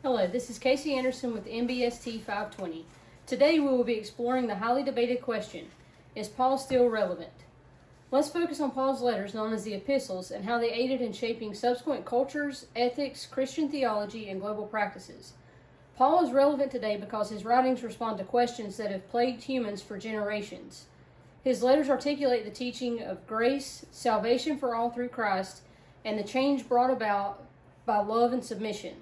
Hello, this is Casey Anderson with NBST 520. Today we will be exploring the highly debated question, is Paul still relevant? Let's focus on Paul's letters known as the epistles and how they aided in shaping subsequent cultures, ethics, Christian theology, and global practices. Paul is relevant today because his writings respond to questions that have plagued humans for generations. His letters articulate the teaching of grace, salvation for all through Christ, and the change brought about by love and submission.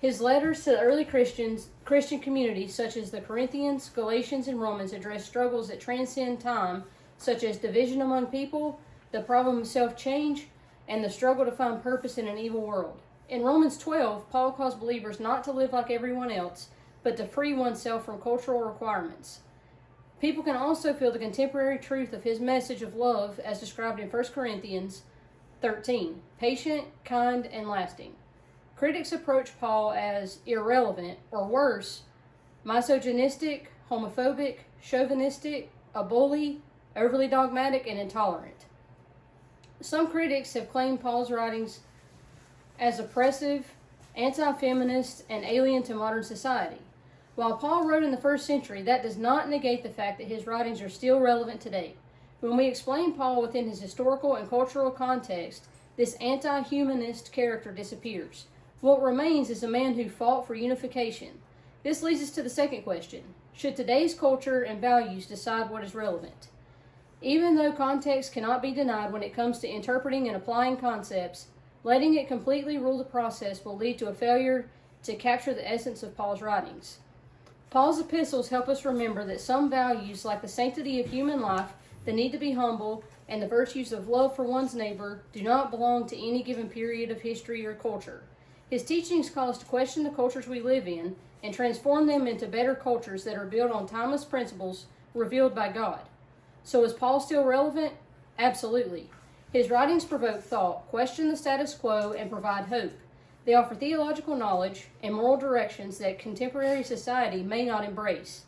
His letters to the early Christian communities such as the Corinthians, Galatians, and Romans address struggles that transcend time, such as division among people, the problem of self-change, and the struggle to find purpose in an evil world. In Romans 12, Paul calls believers not to live like everyone else, but to free oneself from cultural requirements. People can also feel the contemporary truth of his message of love as described in 1 Corinthians 13, patient, kind, and lasting. Critics approach Paul as irrelevant, or worse, misogynistic, homophobic, chauvinistic, a bully, overly dogmatic, and intolerant. Some critics have claimed Paul's writings as oppressive, anti-feminist, and alien to modern society. While Paul wrote in the first century, that does not negate the fact that his writings are still relevant today. When we explain Paul within his historical and cultural context, this anti-humanist character disappears. What remains is a man who fought for unification. This leads us to the second question. Should today's culture and values decide what is relevant? Even though context cannot be denied when it comes to interpreting and applying concepts, letting it completely rule the process will lead to a failure to capture the essence of Paul's writings. Paul's epistles help us remember that some values, like the sanctity of human life, the need to be humble, and the virtues of love for one's neighbor, do not belong to any given period of history or culture. His teachings call us to question the cultures we live in and transform them into better cultures that are built on timeless principles revealed by God. So is Paul still relevant? Absolutely. His writings provoke thought, question the status quo, and provide hope. They offer theological knowledge and moral directions that contemporary society may not embrace.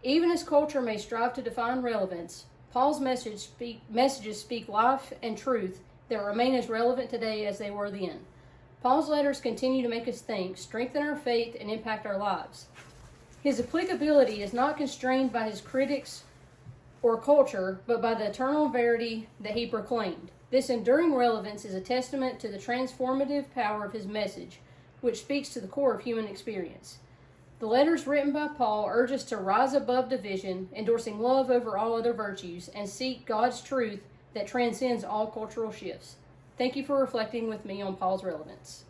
Even as culture may strive to define relevance, Paul's messages speak life and truth that remain as relevant today as they were then. Paul's letters continue to make us think, strengthen our faith, and impact our lives. His applicability is not constrained by his critics or culture, but by the eternal verity that he proclaimed. This enduring relevance is a testament to the transformative power of his message, which speaks to the core of human experience. The letters written by Paul urge us to rise above division, endorsing love over all other virtues, and seek God's truth that transcends all cultural shifts. Thank you for reflecting with me on Paul's relevance.